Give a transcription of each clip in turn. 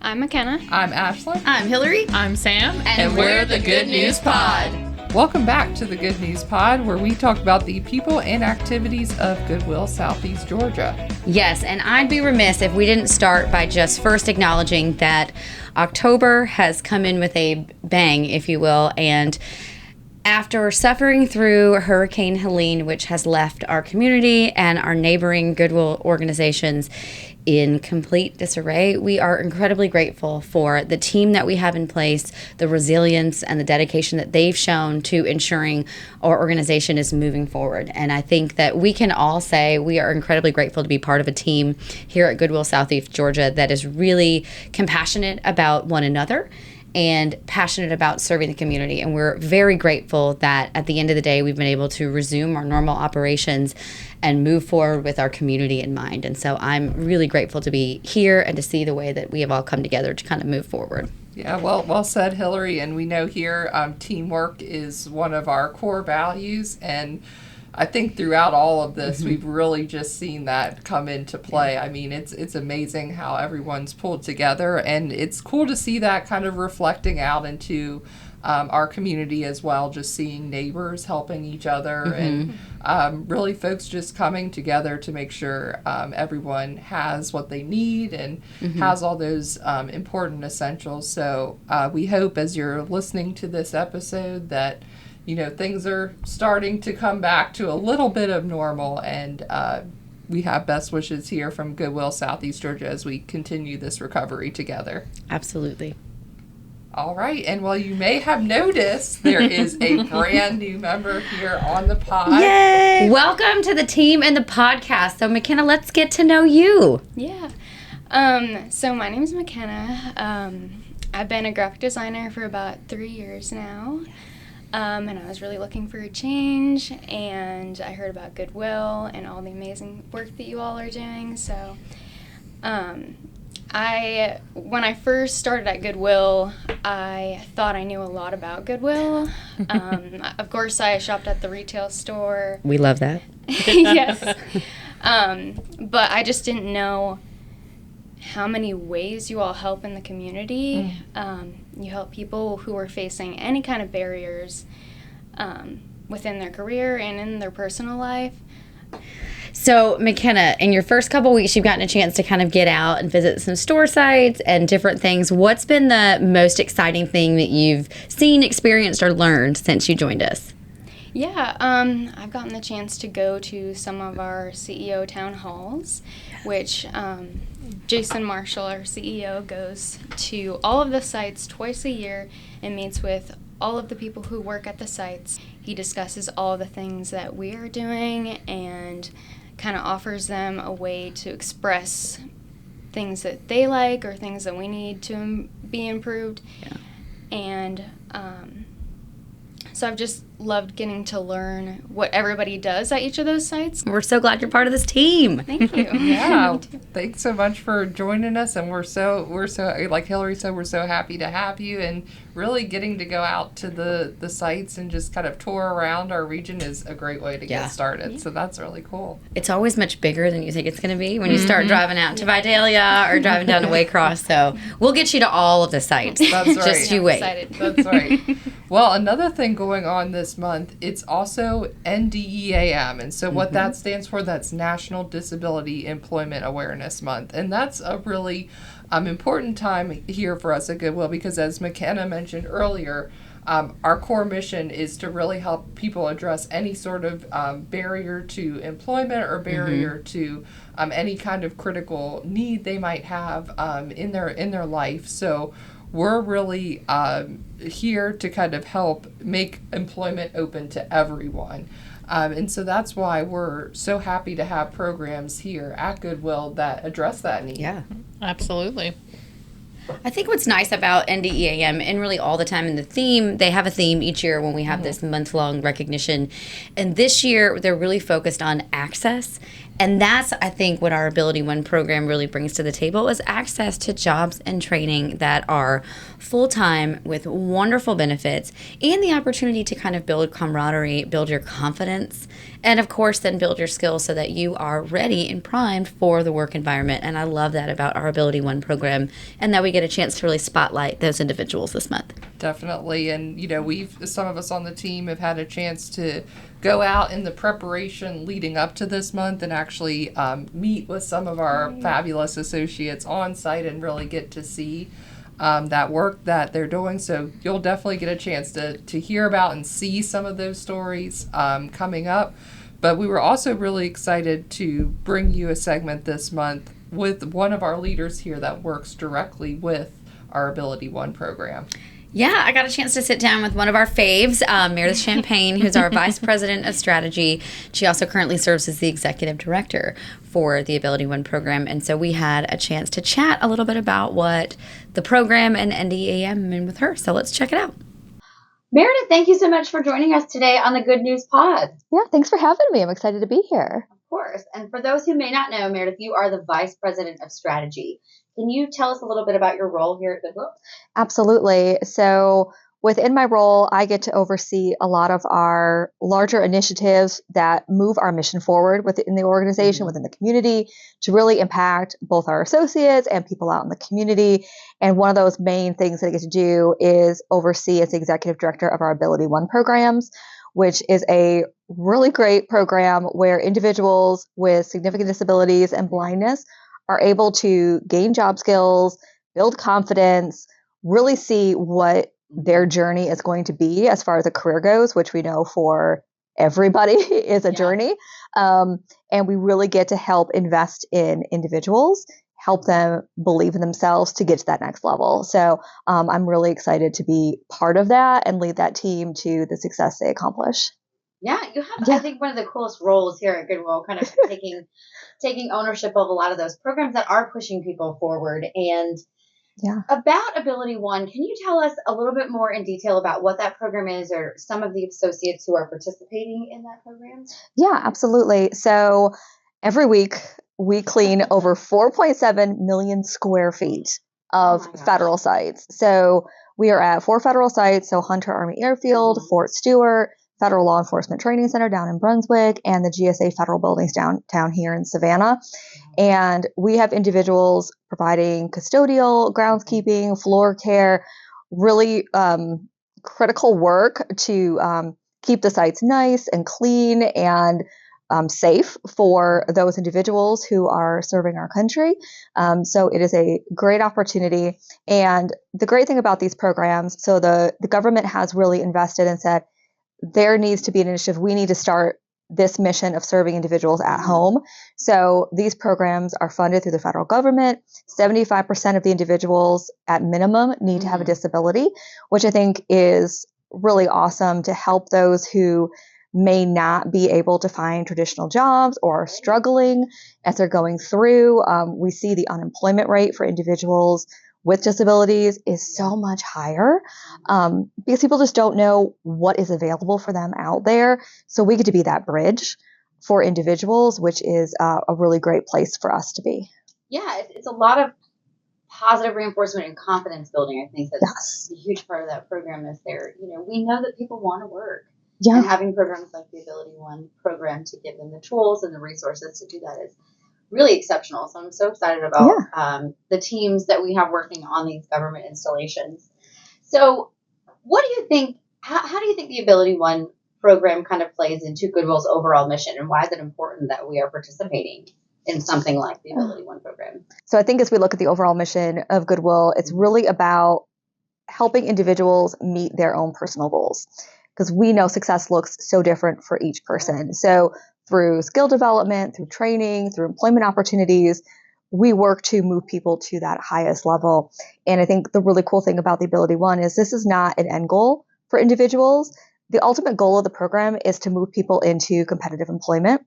I'm McKennah. I'm Ashley. I'm Hillary. I'm Sam. And we're the Good News Pod. Welcome back to the Good News Pod, where we talk about the people and activities of Goodwill, Southeast Georgia. Yes, and I'd be remiss if we didn't start by just first acknowledging that October has come in with a bang, if you will, and after suffering through Hurricane Helene, which has left our community and our neighboring Goodwill organizations in complete disarray, we are incredibly grateful for the team that we have in place, the resilience and the dedication that they've shown to ensuring our organization is moving forward. And I think that we can all say we are incredibly grateful to be part of a team here at Goodwill Southeast Georgia that is really compassionate about one another and passionate about serving the community. And we're very grateful that at the end of the day, we've been able to resume our normal operations and move forward with our community in mind. And so I'm really grateful to be here and to see the way that we have all come together to kind of move forward. Yeah, well said, Hillary. And we know here teamwork is one of our core values. And I think throughout all of this, we've really just seen that come into play. I mean, it's amazing how everyone's pulled together, and it's cool to see that kind of reflecting out into our community as well, just seeing neighbors helping each other and really folks just coming together to make sure everyone has what they need and has all those important essentials. So we hope as you're listening to this episode that things are starting to come back to a little bit of normal, and we have best wishes here from Goodwill Southeast Georgia as we continue this recovery together. Absolutely. All right, and while you may have noticed, there is a brand new member here on the pod. Yay! Welcome to the team and the podcast. So, McKennah, let's get to know you. Yeah. So my name is McKennah. I've been a graphic designer for about 3 years now. And I was really looking for a change, and I heard about Goodwill and all the amazing work that you all are doing. So when I first started at Goodwill, I thought I knew a lot about Goodwill. Of course, I shopped at the retail store. We love that. Yes. But I just didn't know how many ways you all help in the community. You help people who are facing any kind of barriers within their career and in their personal life. So, McKennah, in your first couple weeks, you've gotten a chance to kind of get out and visit some store sites and different things. What's been the most exciting thing that you've seen, experienced, or learned since you joined us? Yeah, I've gotten the chance to go to some of our CEO town halls, which Jason Marshall, our CEO, goes to all of the sites twice a year and meets with all of the people who work at the sites. He discusses all the things that we are doing and kind of offers them a way to express things that they like or things that we need to be improved. Yeah. And so I've just loved getting to learn what everybody does at each of those sites. We're so glad you're part of this team. Thank you. Yeah, thanks so much for joining us, and we're so like Hillary said, we're so happy to have you, and really getting to go out to the sites and just kind of tour around our region is a great way to get started. So that's really cool. It's always much bigger than you think it's going to be when you start driving out to Vidalia or driving down to Waycross. So we'll get you to all of the sites. That's right. Just you wait. Excited. That's right. Well, another thing going on this month, it's also NDEAM. And so what that stands for, that's National Disability Employment Awareness Month. And that's a really important time here for us at Goodwill because, as McKennah mentioned earlier, our core mission is to really help people address any sort of barrier to employment or barrier to any kind of critical need they might have in their life. So we're really here to kind of help make employment open to everyone. And so that's why we're so happy to have programs here at Goodwill that address that need. Yeah. Absolutely. I think what's nice about NDEAM, and really all the time in the theme, they have a theme each year when we have this month-long recognition. And this year, they're really focused on access. And that's, I think, what our AbilityOne program really brings to the table is access to jobs and training that are full-time with wonderful benefits and the opportunity to kind of build camaraderie, build your confidence, And of course, then build your skills so that you are ready and primed for the work environment. And I love that about our AbilityOne program, and that we get a chance to really spotlight those individuals this month. Definitely. And, some of us on the team have had a chance to go out in the preparation leading up to this month and actually meet with some of our fabulous associates on site and really get to see that work that they're doing. So you'll definitely get a chance to hear about and see some of those stories coming up. But we were also really excited to bring you a segment this month with one of our leaders here that works directly with our AbilityOne program. Yeah, I got a chance to sit down with one of our faves, Meredith Champagne, who's our Vice President of Strategy. She also currently serves as the Executive Director for the AbilityOne program. And so we had a chance to chat a little bit about what the program and NDEAM mean with her. So let's check it out. Meredith, thank you so much for joining us today on the Good News Pod. Yeah, thanks for having me. I'm excited to be here. Of course. And for those who may not know, Meredith, you are the Vice President of Strategy. Can you tell us a little bit about your role here at Goodwill? Absolutely. So within my role, I get to oversee a lot of our larger initiatives that move our mission forward within the organization, within the community, to really impact both our associates and people out in the community. And one of those main things that I get to do is oversee as the Executive Director of our AbilityOne programs, which is a really great program where individuals with significant disabilities and blindness are able to gain job skills, build confidence, really see what their journey is going to be as far as a career goes, which we know for everybody is a journey. And we really get to help invest in individuals, help them believe in themselves to get to that next level. So I'm really excited to be part of that and lead that team to the success they accomplish. Yeah, you have, I think, one of the coolest roles here at Goodwill, kind of taking ownership of a lot of those programs that are pushing people forward. And about AbilityOne, can you tell us a little bit more in detail about what that program is, or some of the associates who are participating in that program? Yeah, absolutely. So every week we clean over 4.7 million square feet of federal sites. So we are at 4 federal sites. So Hunter Army Airfield, Fort Stewart, Federal Law Enforcement Training Center down in Brunswick, and the GSA federal buildings downtown here in Savannah. And we have individuals providing custodial, groundskeeping, floor care, really critical work to keep the sites nice and clean and safe for those individuals who are serving our country. So it is a great opportunity. And the great thing about these programs, so the government has really invested and said, there needs to be an initiative. We need to start this mission of serving individuals at home. So these programs are funded through the federal government. 75% of the individuals at minimum need to have a disability, which I think is really awesome to help those who may not be able to find traditional jobs or are struggling as they're going through. We see the unemployment rate for individuals with disabilities is so much higher because people just don't know what is available for them out there. So we get to be that bridge for individuals, which is a really great place for us to be. Yeah, it's a lot of positive reinforcement and confidence building. I think that's a huge part of that program is there. We know that people want to work. Yeah. And having programs like the AbilityOne program to give them the tools and the resources to do that is really exceptional. So I'm so excited about the teams that we have working on these government installations. So what do you think, how do you think the AbilityOne program kind of plays into Goodwill's overall mission, and why is it important that we are participating in something like the AbilityOne program? So I think as we look at the overall mission of Goodwill, it's really about helping individuals meet their own personal goals, because we know success looks so different for each person. So through skill development, through training, through employment opportunities, we work to move people to that highest level. And I think the really cool thing about the AbilityOne is this is not an end goal for individuals. The ultimate goal of the program is to move people into competitive employment,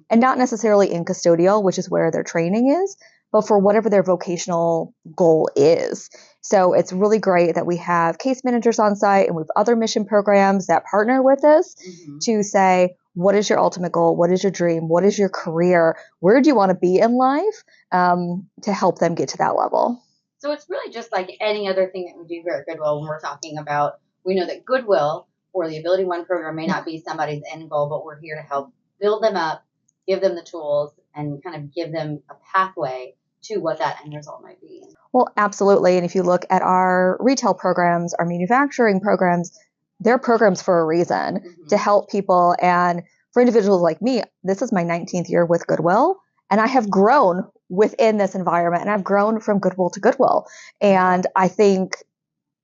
and not necessarily in custodial, which is where their training is, but for whatever their vocational goal is. So it's really great that we have case managers on site and we have other mission programs that partner with us to say, what is your ultimate goal? What is your dream? What is your career? Where do you want to be in life to help them get to that level? So it's really just like any other thing that we do here at Goodwill when we're talking about, we know that Goodwill or the AbilityOne program may not be somebody's end goal, but we're here to help build them up, give them the tools, and kind of give them a pathway to what that end result might be. Well, absolutely. And if you look at our retail programs, our manufacturing programs, they're programs for a reason to help people. And for individuals like me, this is my 19th year with Goodwill, and I have grown within this environment, and I've grown from Goodwill to Goodwill. And I think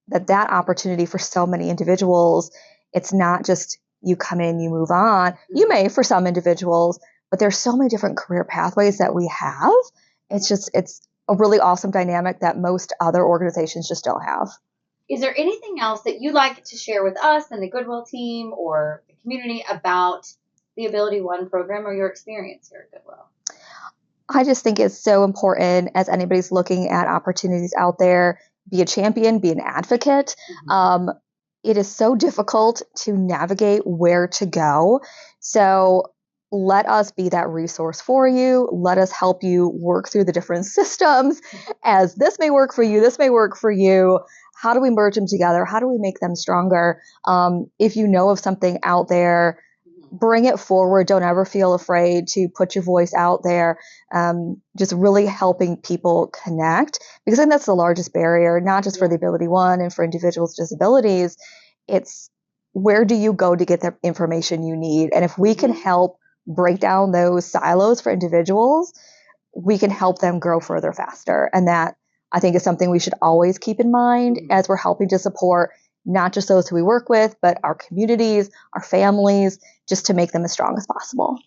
that opportunity for so many individuals, it's not just you come in, you move on. You may for some individuals, but there's so many different career pathways that we have. It's a really awesome dynamic that most other organizations just don't have. Is there anything else that you'd like to share with us and the Goodwill team or the community about the AbilityOne program or your experience here at Goodwill? I just think it's so important as anybody's looking at opportunities out there, be a champion, be an advocate. It is so difficult to navigate where to go. So let us be that resource for you. Let us help you work through the different systems as this may work for you, this may work for you. How do we merge them together? How do we make them stronger? If you know of something out there, bring it forward. Don't ever feel afraid to put your voice out there. Just really helping people connect, because I think that's the largest barrier, not just for the AbilityOne and for individuals with disabilities. It's where do you go to get the information you need? And if we can help break down those silos for individuals, we can help them grow further faster. And that, I think, is something we should always keep in mind as we're helping to support not just those who we work with, but our communities, our families, just to make them as strong as possible.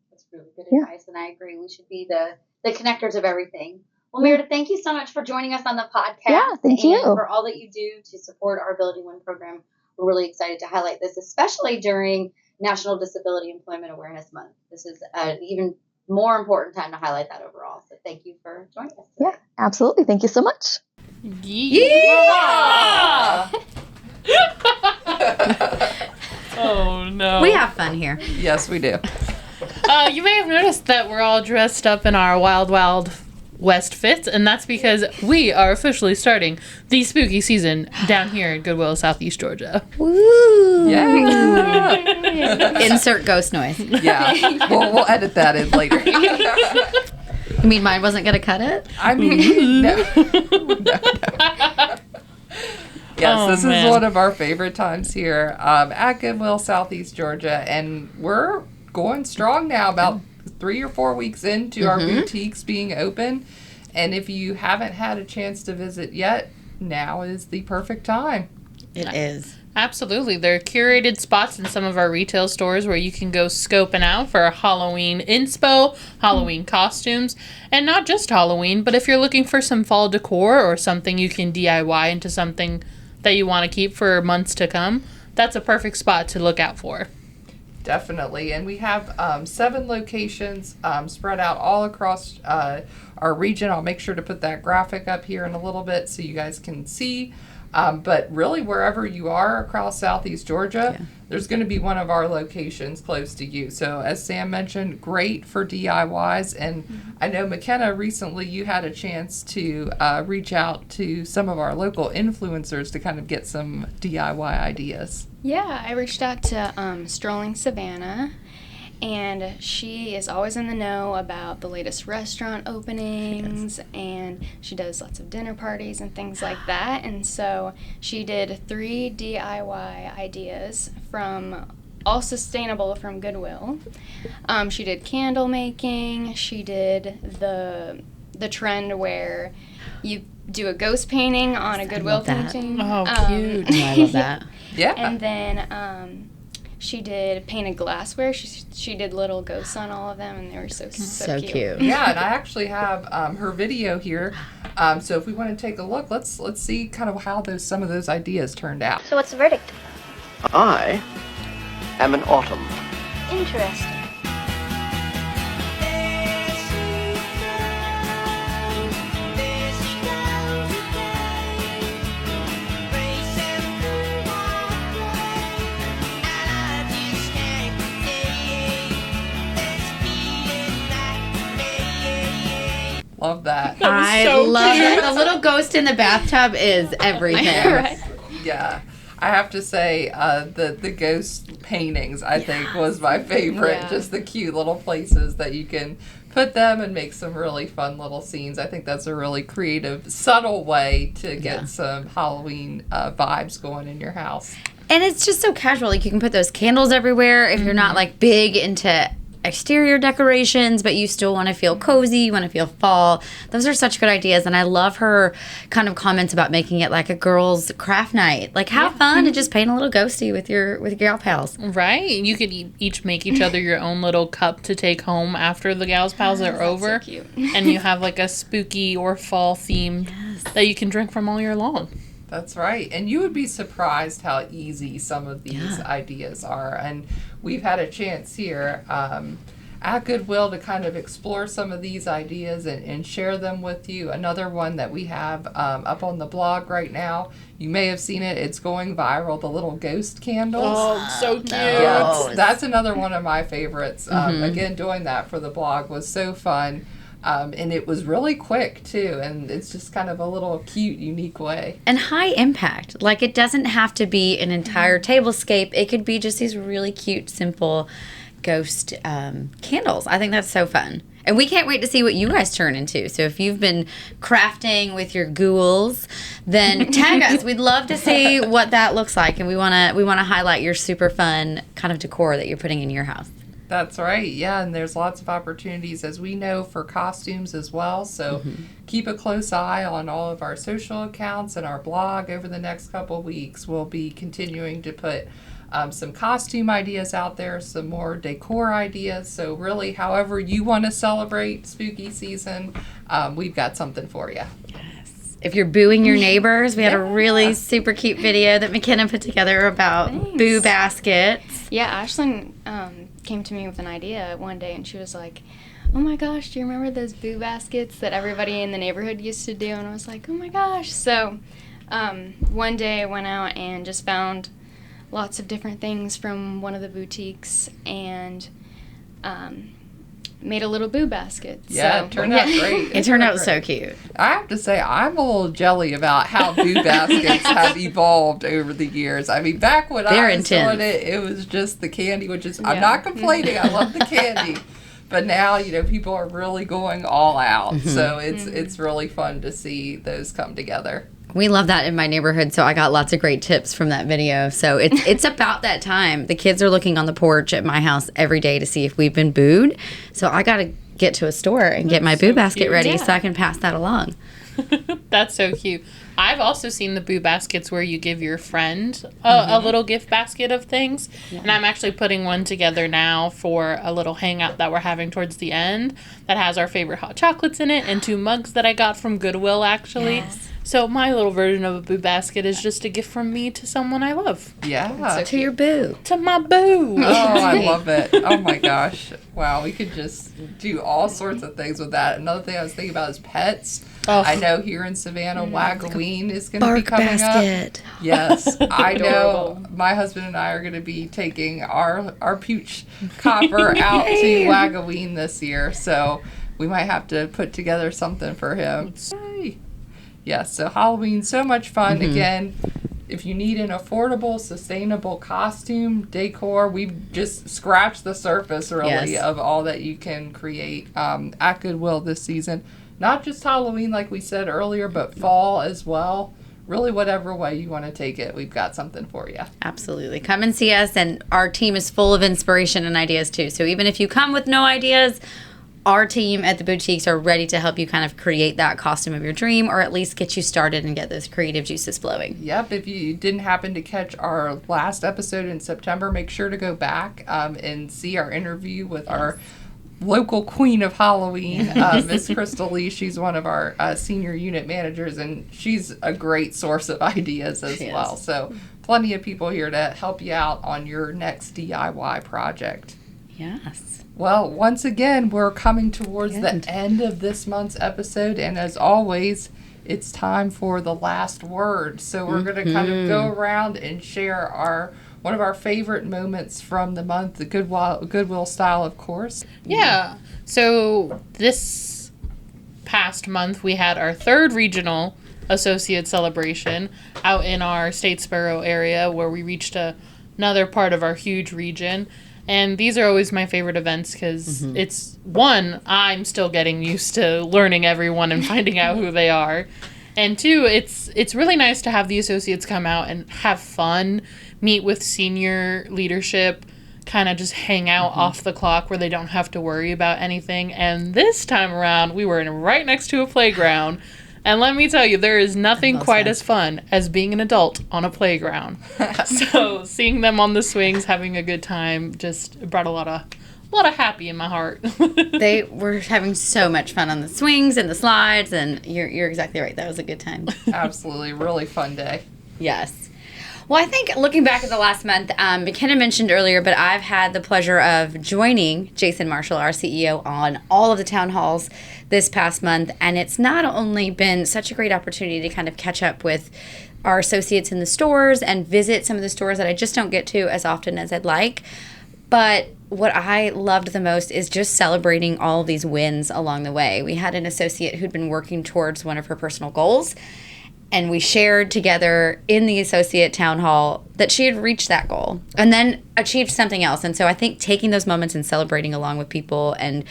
That's really good advice, and I agree. We should be the connectors of everything. Well, Meredith, thank you so much for joining us on the podcast. Yeah, thank you. For all that you do to support our AbilityOne program. We're really excited to highlight this, especially during National Disability Employment Awareness Month. This is an even more important time to highlight that overall. So thank you for joining us today. Yeah, absolutely. Thank you so much. Yeah! Oh, no. We have fun here. Yes, we do. You may have noticed that we're all dressed up in our Wild Wild West fits, and that's because we are officially starting the spooky season down here in Goodwill, Southeast Georgia. Woo! Yeah. Insert ghost noise. Yeah. We'll edit that in later. You mean mine wasn't going to cut it? I mean, no. Yes, this is one of our favorite times here at Goodwill, Southeast Georgia, and we're going strong now, about 3 or 4 weeks into our boutiques being open. And if you haven't had a chance to visit yet, now is the perfect time. It is. Absolutely. There are curated spots in some of our retail stores where you can go scoping out for Halloween inspo, Halloween costumes, and not just Halloween, but if you're looking for some fall decor or something you can DIY into something that you want to keep for months to come, that's a perfect spot to look out for. Definitely. And we have 7 locations spread out all across our region. I'll make sure to put that graphic up here in a little bit so you guys can see. But really, wherever you are across Southeast Georgia, there's going to be one of our locations close to you. So as Sam mentioned, great for DIYs. And I know, McKennah, recently you had a chance to reach out to some of our local influencers to kind of get some DIY ideas. Yeah, I reached out to Strolling Savannah, and she is always in the know about the latest restaurant openings, and she does lots of dinner parties and things like that. And so she did 3 DIY ideas from all sustainable from Goodwill. She did candle making. She did the trend where you do a ghost painting on a Goodwill painting. Oh, cute. I love that. Yeah. And then she did painted glassware. She did little ghosts on all of them, and they were so cute. Yeah, and I actually have her video here. So if we want to take a look, let's see kind of how some of those ideas turned out. So what's the verdict? I am an autumn. Interesting. Love that. I so love cute. it. The little ghost in the bathtub is everything. Right. Yeah. I have to say, the ghost paintings, I think, was my favorite. Yeah. Just the cute little places that you can put them and make some really fun little scenes. I think that's a really creative, subtle way to get some Halloween vibes going in your house. And it's just so casual. Like, you can put those candles everywhere if you're not, like, big into exterior decorations, but you still want to feel cozy, you want to feel fall. Those are such good ideas, and I love her kind of comments about making it like a girls' craft night. Like, have fun and just paint a little ghosty with your gal pals. Right. You could each make each other your own little cup to take home after the gals pals are over. So cute. And you have like a spooky or fall theme that you can drink from all year long. That's right. And you would be surprised how easy some of these ideas are. And we've had a chance here at Goodwill to kind of explore some of these ideas and share them with you. Another one that we have up on the blog right now, you may have seen it. It's going viral, the little ghost candles. Oh, so cute. Yeah, that's another one of my favorites. Again, doing that for the blog was so fun. And it was really quick, too, and it's just kind of a little cute, unique way. And high impact. Like, it doesn't have to be an entire tablescape. It could be just these really cute, simple ghost candles. I think that's so fun. And we can't wait to see what you guys turn into. So if you've been crafting with your ghouls, then tag us. We'd love to see what that looks like. And we wanna highlight your super fun kind of decor that you're putting in your house. That's right, yeah, and there's lots of opportunities, as we know, for costumes as well, so keep a close eye on all of our social accounts and our blog. Over the next couple weeks, we'll be continuing to put some costume ideas out there, some more decor ideas, so really, however you want to celebrate spooky season, we've got something for you. If you're booing your neighbors, we had a really super cute video that McKennah put together about boo baskets. Yeah, Ashlyn came to me with an idea one day, and she was like, oh my gosh, do you remember those boo baskets that everybody in the neighborhood used to do? And I was like, oh my gosh. So one day I went out and just found lots of different things from one of the boutiques and made a little boo basket. Yeah, so, it turned out great. It turned out so cute. I have to say, I'm a little jelly about how boo baskets have evolved over the years. I mean, back when I was doing it, it was just the candy, which is, I'm not complaining, I love the candy. But now, people are really going all out. So it's really fun to see those come together. We love that in my neighborhood, so I got lots of great tips from that video. So it's about that time. The kids are looking on the porch at my house every day to see if we've been booed. So I got to get to a store and get my boo basket ready so I can pass that along. That's so cute. I've also seen the boo baskets where you give your friend a little gift basket of things. Yeah. And I'm actually putting one together now for a little hangout that we're having towards the end that has our favorite hot chocolates in it and 2 mugs that I got from Goodwill, actually. Yes. So my little version of a boo basket is just a gift from me to someone I love. Yeah. So to your boo. To my boo. Oh, I love it. Oh, my gosh. Wow, we could just do all sorts of things with that. Another thing I was thinking about is pets. Oh. I know here in Savannah, Wagween is going to be coming up. Yes, I know. My husband and I are going to be taking our pooch copper out to Wagween this year, so we might have to put together something for him. Yes, so Halloween, so much fun. Again, if you need an affordable, sustainable costume, decor, we've just scratched the surface, really, of all that you can create at Goodwill this season. Not just Halloween, like we said earlier, but fall as well. Really, whatever way you want to take it, we've got something for you. Absolutely. Come and see us, and our team is full of inspiration and ideas, too. So even if you come with no ideas, our team at the boutiques are ready to help you kind of create that costume of your dream, or at least get you started and get those creative juices flowing. Yep. If you didn't happen to catch our last episode in September, make sure to go back and see our interview with our local queen of Halloween, Miss Crystal Lee. She's one of our senior unit managers, and she's a great source of ideas as well. So plenty of people here to help you out on your next DIY project. Yes. Well, once again, we're coming towards the end of this month's episode, and as always, it's time for the last word. So we're going to kind of go around and share one of our favorite moments from the month, the Goodwill style, of course. Yeah. So this past month, we had our 3rd regional associate celebration out in our Statesboro area where we reached another part of our huge region. And these are always my favorite events because it's, one, I'm still getting used to learning everyone and finding out who they are. And two, it's really nice to have the associates come out and have fun, meet with senior leadership, kind of just hang out off the clock where they don't have to worry about anything. And this time around, we were right next to a playground. And let me tell you, there is nothing quite as fun as being an adult on a playground. So seeing them on the swings, having a good time, just brought a lot of happy in my heart. They were having so much fun on the swings and the slides, and you're exactly right. That was a good time. Absolutely. Really fun day. Yes. Well, I think looking back at the last month, McKennah mentioned earlier, but I've had the pleasure of joining Jason Marshall, our CEO, on all of the town halls this past month. And it's not only been such a great opportunity to kind of catch up with our associates in the stores and visit some of the stores that I just don't get to as often as I'd like, but what I loved the most is just celebrating all of these wins along the way. We had an associate who'd been working towards one of her personal goals, and we shared together in the associate town hall that she had reached that goal and then achieved something else. And so I think taking those moments and celebrating along with people and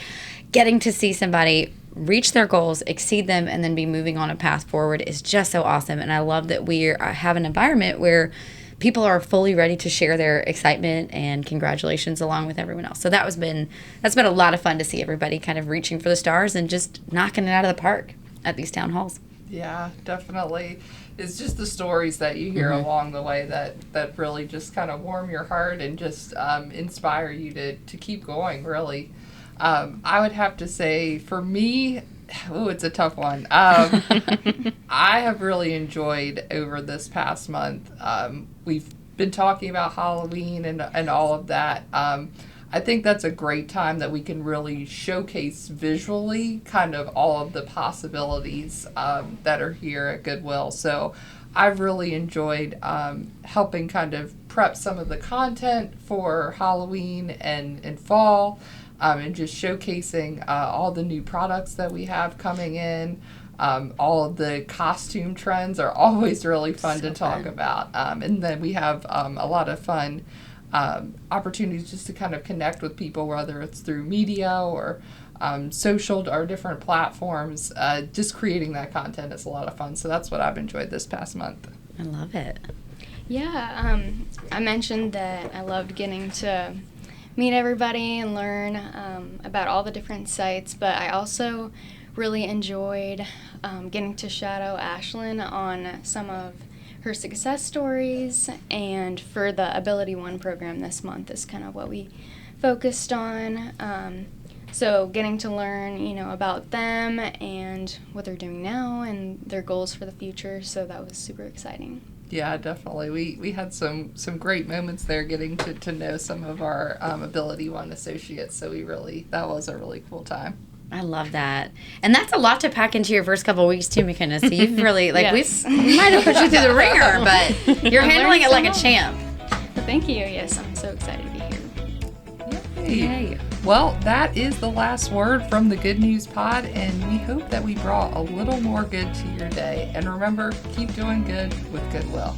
getting to see somebody reach their goals, exceed them, and then be moving on a path forward is just so awesome. And I love that we have an environment where people are fully ready to share their excitement and congratulations along with everyone else. So that's been a lot of fun to see everybody kind of reaching for the stars and just knocking it out of the park at these town halls. Yeah, definitely. It's just the stories that you hear along the way that really just kind of warm your heart and just inspire you to keep going, really. I would have to say, for me, it's a tough one. I have really enjoyed over this past month. We've been talking about Halloween and all of that. I think that's a great time that we can really showcase visually kind of all of the possibilities that are here at Goodwill. So I've really enjoyed helping kind of prep some of the content for Halloween and fall, and just showcasing all the new products that we have coming in. All of the costume trends are always really fun to talk about. And then we have a lot of fun opportunities just to kind of connect with people, whether it's through media or social or different platforms. Just creating that content is a lot of fun. So that's what I've enjoyed this past month. I love it. Yeah, I mentioned that I loved getting to meet everybody and learn about all the different sites, but I also really enjoyed getting to shadow Ashlyn on some of her success stories, and for the AbilityOne program this month is kind of what we focused on. So getting to learn, about them and what they're doing now and their goals for the future, so that was super exciting. Yeah, definitely. We had some great moments there getting to know some of our AbilityOne associates, so that was a really cool time. I love that. And that's a lot to pack into your first couple of weeks too, McKennah. So you've really, Yes. we might have put you through the ringer, but you're handling it like a champ. Well, thank you. Yes, I'm so excited to be here. Yay. Well, that is the last word from the Good News Pod, and we hope that we brought a little more good to your day. And remember, keep doing good with Goodwill.